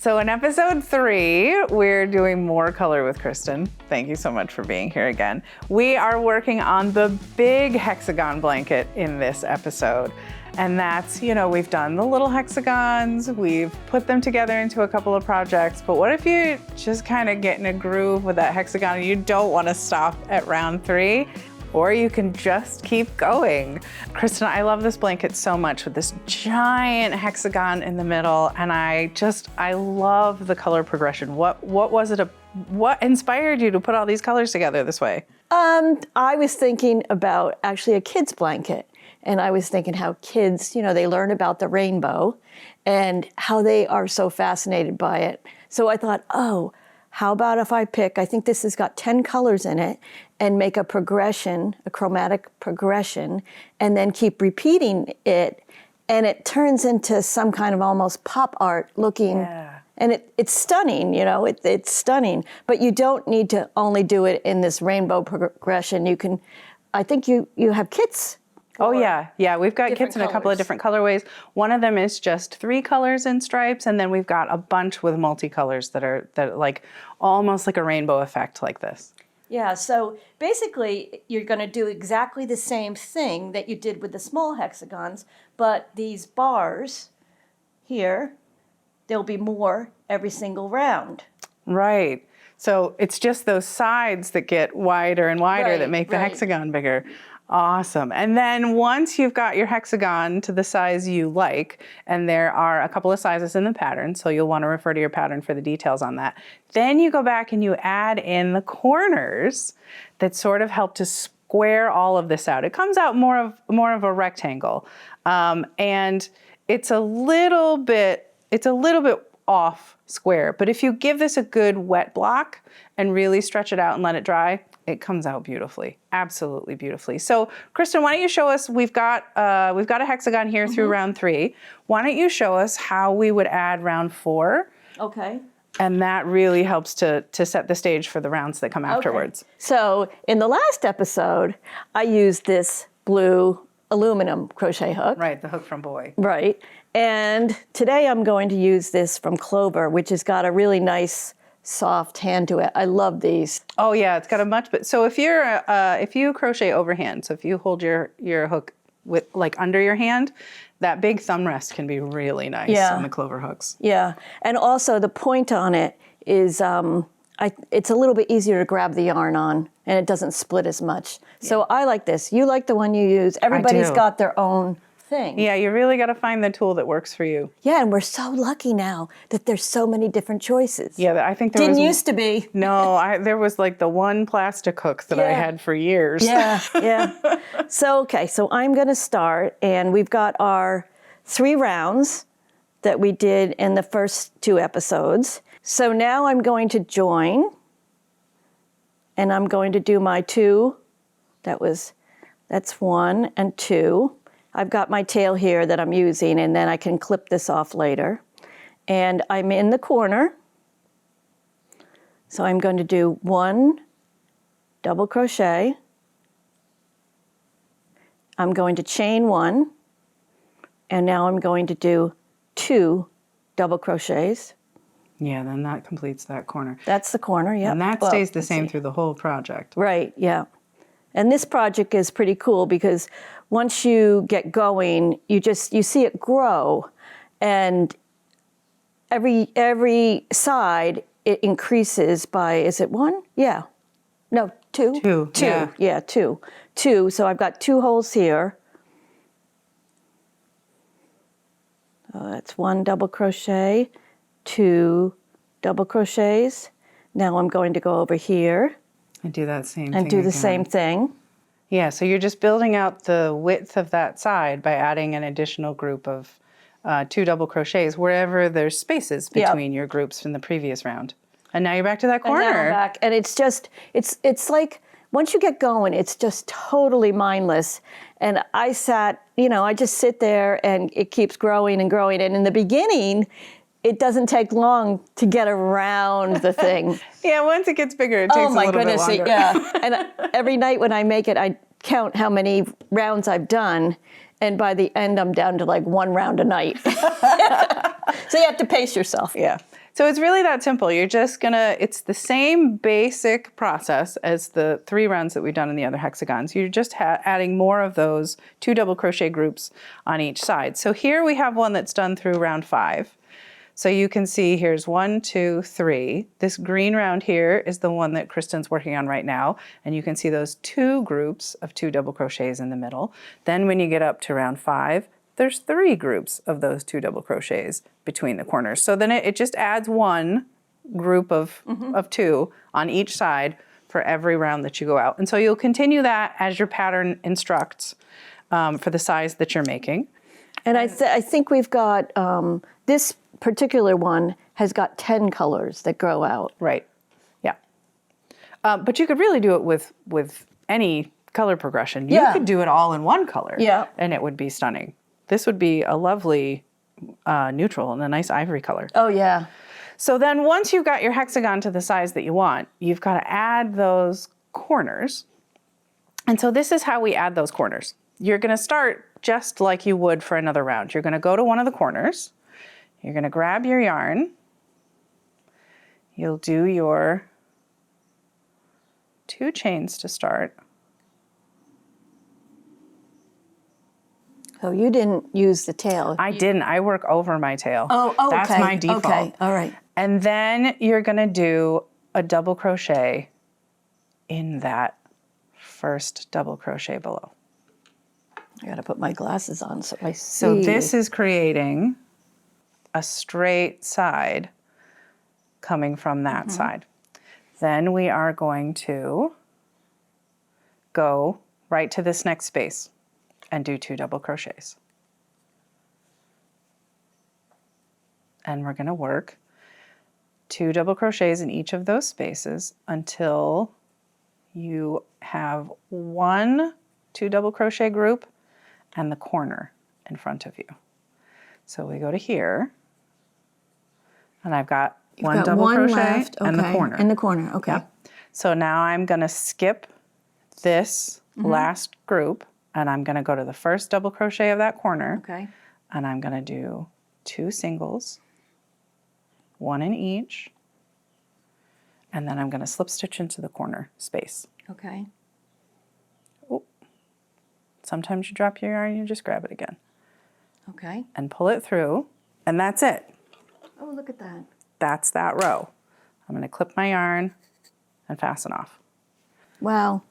So in episode 3, we're doing more color with Kristin. Thank you so much for being here again. We are working on the big hexagon blanket in this episode. And that's, we've done the little hexagons, we've put them together into a couple of projects, but what if you just kind of get in a groove with that hexagon and you don't want to stop at round 3? Or you can just keep going. Kristin, I love this blanket so much with this giant hexagon in the middle, and I love the color progression. What was it? What inspired you to put all these colors together this way? I was thinking about actually a kid's blanket, and I was thinking how kids, they learn about the rainbow and how they are so fascinated by it. So I thought, how about if I think this has got 10 colors in it, and make a progression, a chromatic progression, and then keep repeating it, and it turns into some kind of almost pop art looking, and it's stunning, it's stunning, but you don't need to only do it in this rainbow progression. You can, I think you have kits. Oh yeah, we've got kits in a couple of different colorways. One of them is just 3 colors in stripes, and then we've got a bunch with multicolors that are like almost like a rainbow effect like this. Yeah, so basically you're going to do exactly the same thing that you did with the small hexagons, but these bars here, there'll be more every single round. Right. So it's just those sides that get wider and wider that make the hexagon bigger. Awesome. And then once you've got your hexagon to the size you like, and there are a couple of sizes in the pattern, so you'll want to refer to your pattern for the details on that, then you go back and you add in the corners that sort of help to square all of this out. It comes out more of a rectangle, and it's a little bit off square. But if you give this a good wet block and really stretch it out and let it dry, it comes out beautifully, absolutely beautifully. So, Kristin, why don't you show us? We've got a hexagon here through round 3. Why don't you show us how we would add round 4? Okay. And that really helps to set the stage for the rounds that come afterwards. So, in the last episode, I used this blue aluminum crochet hook. Right, the hook from Boy. Right. And today I'm going to use this from Clover, which has got a really nice soft hand to it. I love these. Oh yeah, it's got a much, but so if you crochet overhand, so if you hold your hook with like under your hand, that big thumb rest can be really nice on the Clover hooks. Yeah, and also the point on it is it's a little bit easier to grab the yarn on, and it doesn't split as much. So I like this. You like the one you use. Everybody's got their own thing. Yeah, you really got to find the tool that works for you. Yeah, and we're so lucky now that there's so many different choices. Yeah, I think there didn't used to be. No, there was like the one plastic hook that I had for years. Yeah. So I'm going to start, and we've got our 3 rounds that we did in the first 2 episodes. So now I'm going to join, and I'm going to do my 2. That's 1 and 2. I've got my tail here that I'm using, and then I can clip this off later. And I'm in the corner. So I'm going to do 1 double crochet. I'm going to chain 1. And now I'm going to do 2 double crochets. Yeah, then that completes that corner. That's the corner, yeah. And that stays the same through the whole project. Right, yeah. And this project is pretty cool because once you get going, you see it grow, and every side it increases by, is it 1? Yeah. No, 2. 2. 2. Yeah, 2. 2. So I've got 2 holes here. That's 1 double crochet, 2 double crochets. Now I'm going to go over here. And do that same thing and do the again. same thing. Yeah, so you're just building out the width of that side by adding an additional group of 2 double crochets wherever there's spaces between your groups from the previous round. And now you're back to that corner. And now I'm back, and it's just, it's like, once you get going, it's just totally mindless. And I just sit there, and it keeps growing and growing. And in the beginning, it doesn't take long to get around the thing. Yeah, once it gets bigger, it takes a little bit longer. Yeah. And every night when I make it, I count how many rounds I've done, and by the end, I'm down to like 1 round a night. So you have to pace yourself. Yeah. So it's really that simple. You're just gonna, it's the same basic process as the 3 rounds that we've done in the other hexagons. You're just adding more of those 2 double crochet groups on each side. So here we have one that's done through round 5. So you can see here's 1, 2, 3. This green round here is the one that Kristin's working on right now. And you can see those 2 groups of 2 double crochets in the middle. Then when you get up to round 5, there's 3 groups of those 2 double crochets between the corners. So then it just adds 1 group of 2 on each side for every round that you go out. And so you'll continue that as your pattern instructs for the size that you're making. And I think we've got, this particular one has got 10 colors that grow out. Right, yeah. But you could really do it with any color progression. You could do it all in 1 color, and it would be stunning. This would be a lovely neutral and a nice ivory color. Oh, yeah. So then once you've got your hexagon to the size that you want, you've got to add those corners. And so this is how we add those corners. You're going to start just like you would for another round. You're going to go to one of the corners. You're going to grab your yarn. You'll do your 2 chains to start. Oh, you didn't use the tail. I didn't. I work over my tail. Oh, okay. That's my default. Okay, all right. And then you're going to do a double crochet in that first double crochet below. I got to put my glasses on so I see. So this is creating a straight side coming from that side. Then we are going to go right to this next space and do 2 double crochets. And we're going to work 2 double crochets in each of those spaces until you have 1 2 double crochet group and the corner in front of you. So we go to here, and I've got one double crochet left. and the corner. In the corner, okay. Yep. So now I'm going to skip this last group, and I'm going to go to the first double crochet of that corner, Okay. and I'm going to do 2 singles, 1 in each, and then I'm going to slip stitch into the corner space. Okay. Sometimes you drop your yarn, you just grab it again. Okay. And pull it through, and that's it. Oh, look at that. That's that row. I'm going to clip my yarn and fasten off. Wow.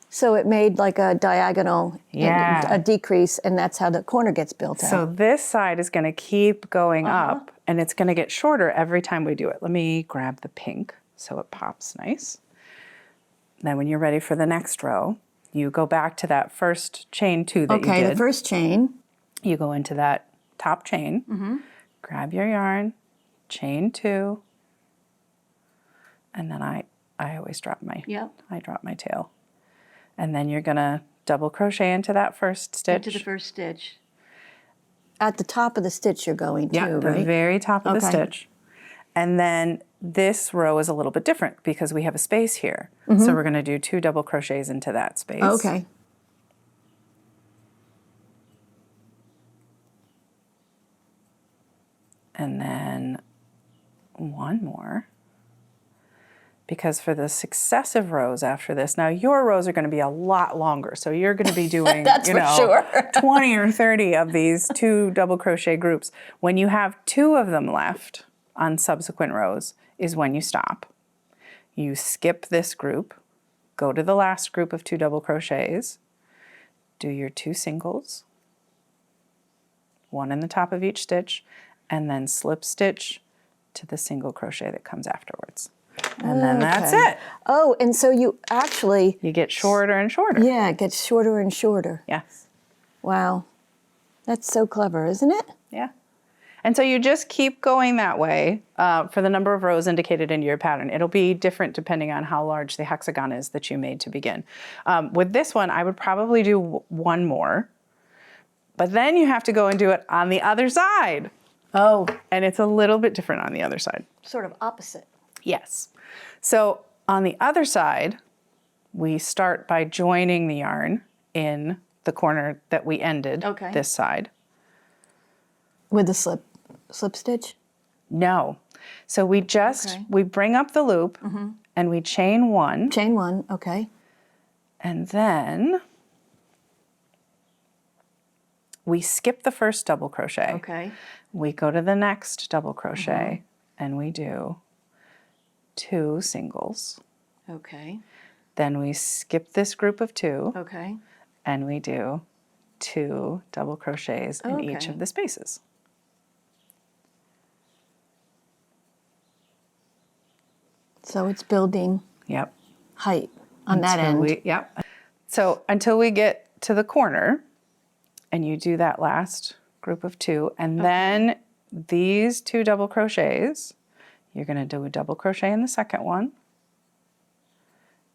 So it made like a diagonal, a decrease, and that's how the corner gets built out. So this side is going to keep going up, and it's going to get shorter every time we do it. Let me grab the pink so it pops nice. Then when you're ready for the next row, you go back to that first chain 2 that you did. Okay, the first chain. You go into that top chain, grab your yarn, chain 2, and then I always drop my, I drop my tail. And then you're going to double crochet into that first stitch. Into the first stitch. At the top of the stitch you're going to, right? The very top of the stitch. And then this row is a little bit different because we have a space here. So we're going to do 2 double crochets into that space. Okay. And then 1 more. Because for the successive rows after this, now your rows are going to be a lot longer. So you're going to be doing, That's for sure. 20 or 30 of these 2 double crochet groups. When you have 2 of them left on subsequent rows is when you stop. You skip this group, go to the last group of 2 double crochets, do your 2 singles, 1 in the top of each stitch, and then slip stitch to the single crochet that comes afterwards. And then that's it. Oh, and so you actually... You get shorter and shorter. Yeah, it gets shorter and shorter. Yes. Wow. That's so clever, isn't it? Yeah. And so you just keep going that way for the number of rows indicated in your pattern. It'll be different depending on how large the hexagon is that you made to begin. With this one, I would probably do 1 more, but then you have to go and do it on the other side. Oh. And it's a little bit different on the other side. Sort of opposite. Yes. So on the other side, we start by joining the yarn in the corner that we ended this side. With the slip stitch? No. So we we bring up the loop and we chain 1. Chain 1, okay. And then we skip the first double crochet. Okay. We go to the next double crochet and we do 2 singles. Okay. Then we skip this group of 2. Okay. And we do 2 double crochets in each of the spaces. So it's building height on that end. So until we get to the corner, and you do that last group of 2, and then these 2 double crochets, you're going to do a double crochet in the second one,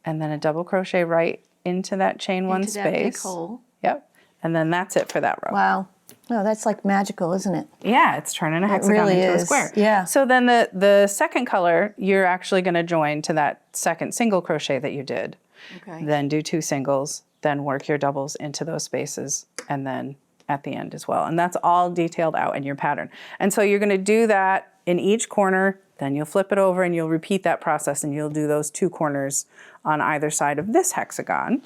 and then a double crochet right into that chain 1 space. That big hole. Yep. And then that's it for that row. Wow. No, that's like magical, isn't it? Yeah, it's turning a hexagon into a square. Yeah. So then the second color, you're actually going to join to that second single crochet that you did. Okay. Then do 2 singles, then work your doubles into those spaces, and then at the end as well. And that's all detailed out in your pattern. And so you're going to do that in each corner, then you'll flip it over and you'll repeat that process, and you'll do those 2 corners on either side of this hexagon.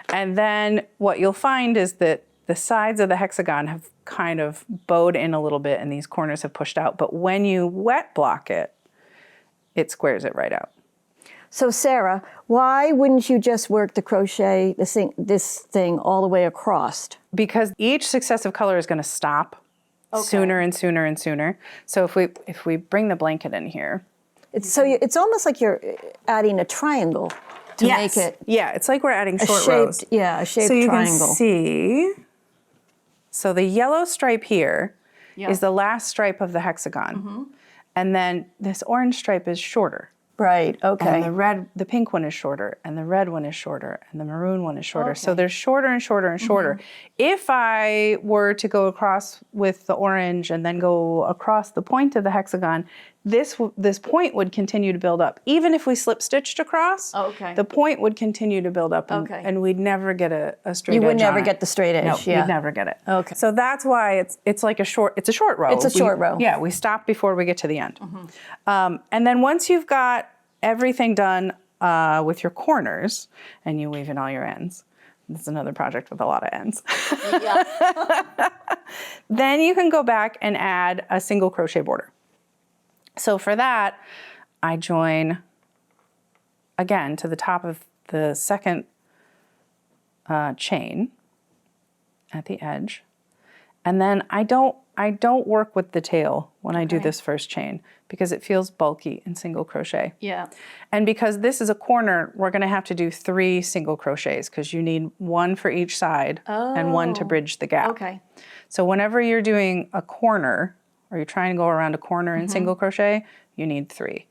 And then what you'll find is that the sides of the hexagon have kind of bowed in a little bit and these corners have pushed out. But when you wet block it, it squares it right out. So Sara, why wouldn't you just work the crochet, this thing all the way across? Because each successive color is going to stop sooner and sooner and sooner. So if we bring the blanket in here. It's almost like you're adding a triangle to make it. Yeah, it's like we're adding short rows. Yeah, a shaped so you triangle. Can see, so the yellow stripe here is the last stripe of the hexagon. And then this orange stripe is shorter. Right, okay. And the pink one is shorter, and the red one is shorter, and the maroon one is shorter. So they're shorter and shorter and shorter. If I were to go across with the orange and then go across the point of the hexagon, this point would continue to build up. Even if we slip stitched across, the point would continue to build up, and we'd never get a straight edge. You would never get the straight edge. No, you'd never get it. Okay. So that's why it's like a short row. It's a short row. Yeah, we stop before we get to the end. And then once you've got everything done with your corners, and you weave in all your ends. This is another project with a lot of ends. Then you can go back and add a single crochet border. So for that, I join again to the top of the second chain at the edge. And then I don't work with the tail when I do this first chain because it feels bulky in single crochet. Yeah. And because this is a corner, we're going to have to do 3 single crochets because you need 1 for each side and 1 to bridge the gap. Okay. So whenever you're doing a corner or you're trying to go around a corner in single crochet, you need 3.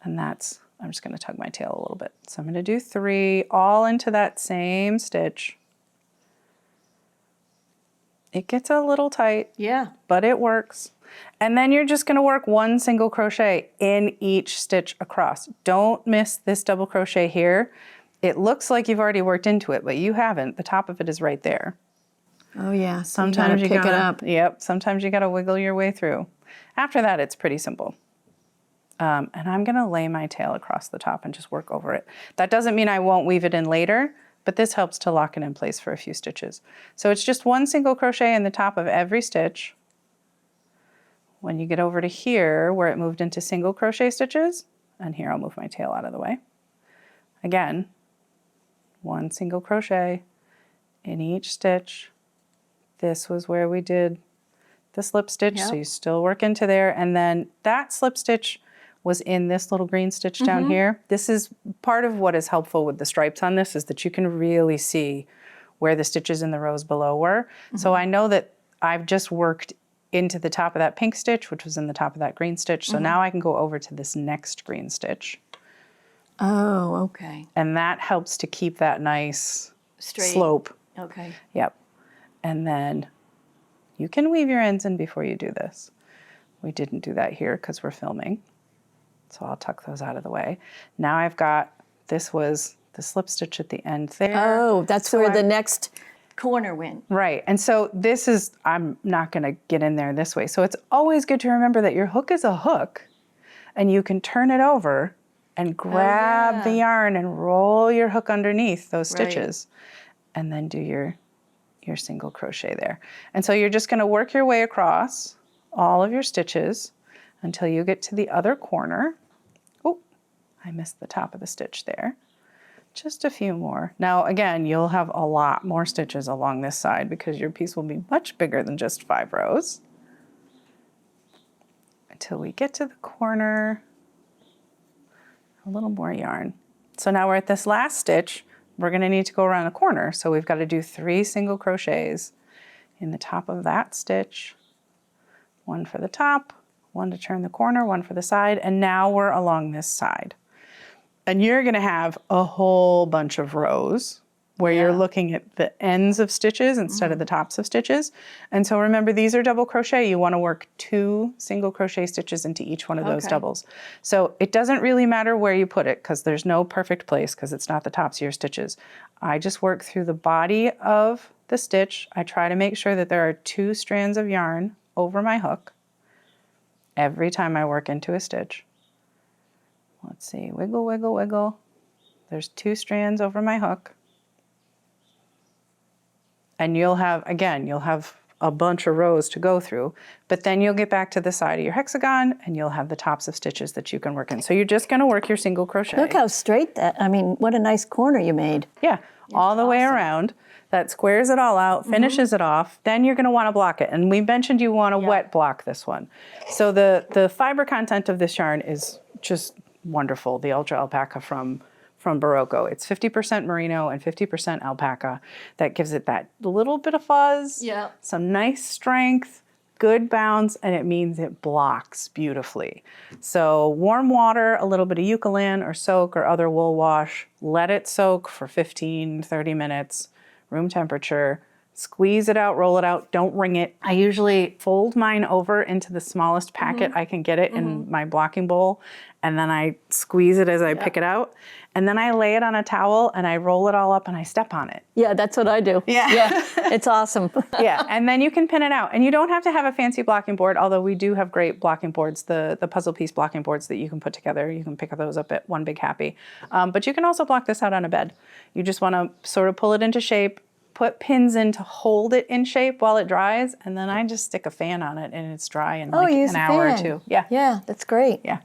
And that's, I'm just going to tug my tail a little bit. So I'm going to do 3 all into that same stitch. It gets a little tight, but it works. And then you're just going to work 1 single crochet in each stitch across. Don't miss this double crochet here. It looks like you've already worked into it, but you haven't. The top of it is right there. Oh yeah, Sometimes you gotta pick it up. Yep, sometimes you got to wiggle your way through. After that, it's pretty simple. And I'm going to lay my tail across the top and just work over it. That doesn't mean I won't weave it in later, but this helps to lock it in place for a few stitches. So it's just 1 single crochet in the top of every stitch. When you get over to here, where it moved into single crochet stitches, and here I'll move my tail out of the way. Again, 1 single crochet in each stitch. This was where we did the slip stitch, so you still work into there. And then that slip stitch was in this little green stitch down here. This is part of what is helpful with the stripes on this is that you can really see where the stitches in the rows below were. So I know that I've just worked into the top of that pink stitch, which was in the top of that green stitch. So now I can go over to this next green stitch. Oh, okay. And that helps to keep that nice slope. Okay. Yep. And then you can weave your ends in before you do this. We didn't do that here because we're filming. So I'll tuck those out of the way. Now I've got, this was the slip stitch at the end there. Oh, that's where the next corner went. Right. And so this is, I'm not going to get in there this way. So it's always good to remember that your hook is a hook, and you can turn it over and grab the yarn and roll your hook underneath those stitches, and then do your single crochet there. And so you're just going to work your way across all of your stitches until you get to the other corner. Oh, I missed the top of the stitch there. Just a few more. Now again, you'll have a lot more stitches along this side because your piece will be much bigger than just 5 rows. Until we get to the corner. A little more yarn. So now we're at this last stitch. We're going to need to go around the corner. So we've got to do 3 single crochets in the top of that stitch. 1 for the top, 1 to turn the corner, 1 for the side, and now we're along this side. And you're going to have a whole bunch of rows where you're looking at the ends of stitches instead of the tops of stitches. And so remember, these are double crochet. You want to work 2 single crochet stitches into each one of those doubles. So it doesn't really matter where you put it because there's no perfect place because it's not the tops of your stitches. I just work through the body of the stitch. I try to make sure that there are 2 strands of yarn over my hook every time I work into a stitch. Let's see, wiggle, wiggle, wiggle. There's 2 strands over my hook. And you'll have, again, you'll have a bunch of rows to go through, but then you'll get back to the side of your hexagon and you'll have the tops of stitches that you can work in. So you're just gonna work your single crochet. Look how straight that, I mean, what a nice corner you made. Yeah, all the way around. That squares it all out, finishes it off. Then you're gonna wanna block it. And we mentioned you wanna wet block this one. So the fiber content of this yarn is just wonderful, the Ultra Alpaca from Barocco. It's 50% merino and 50% alpaca. That gives it that little bit of fuzz, some nice strength, good bounce, and it means it blocks beautifully. So warm water, a little bit of eucalyptus or soak or other wool wash, let it soak for 15, 30 minutes, room temperature, squeeze it out, roll it out, don't wring it. I usually fold mine over into the smallest packet I can get it in my blocking bowl, and then I squeeze it as I pick it out. And then I lay it on a towel and I roll it all up and I step on it. Yeah, that's what I do. Yeah, it's awesome. Yeah, and then you can pin it out. And you don't have to have a fancy blocking board, although we do have great blocking boards, the puzzle piece blocking boards that you can put together. You can pick those up at One Big Happy. But you can also block this out on a bed. You just want to sort of pull it into shape, put pins in to hold it in shape while it dries, and then I just stick a fan on it and it's dry in like an hour or 2. Yeah. Yeah, that's great. Yeah.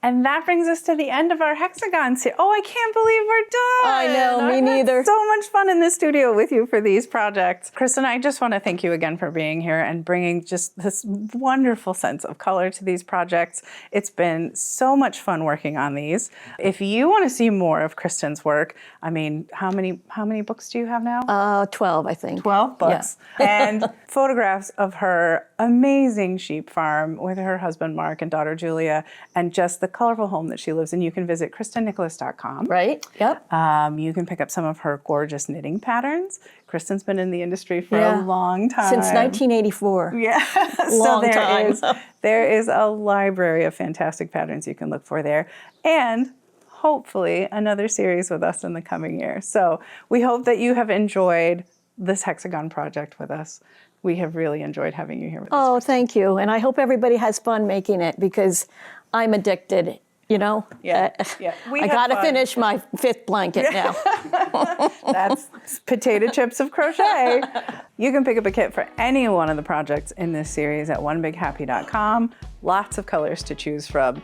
And that brings us to the end of our hexagon series. Oh, I can't believe we're done. I know, me neither. Had so much fun in the studio with you for these projects. Kristin, I just want to thank you again for being here and bringing just this wonderful sense of color to these projects. It's been so much fun working on these. If you want to see more of Kristin's work, I mean, how many books do you have now? 12, I think. 12 books. Yeah. And photographs of her amazing sheep farm with her husband Mark and daughter Julia, and just the colorful home that she lives in. You can visit KristinNicholas.com. Right, yep. You can pick up some of her gorgeous knitting patterns. Kristin's been in the industry for a long time. Since 1984. Yeah. Long time. There is a library of fantastic patterns you can look for there. And hopefully another series with us in the coming year. So we hope that you have enjoyed this hexagon project with us. We have really enjoyed having you here with us. Oh, thank you. And I hope everybody has fun making it because I'm addicted, you know? Yeah. I got to finish my 5th blanket now. That's potato chips of crochet. You can pick up a kit for any one of the projects in this series at onebighappy.com. Lots of colors to choose from.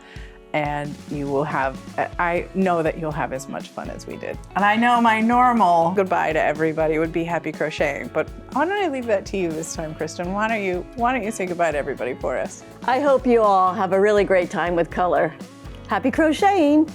And you will have, I know that you'll have as much fun as we did. And I know my normal goodbye to everybody would be happy crocheting, but why don't I leave that to you this time, Kristin? Why don't you say goodbye to everybody for us? I hope you all have a really great time with color. Happy crocheting!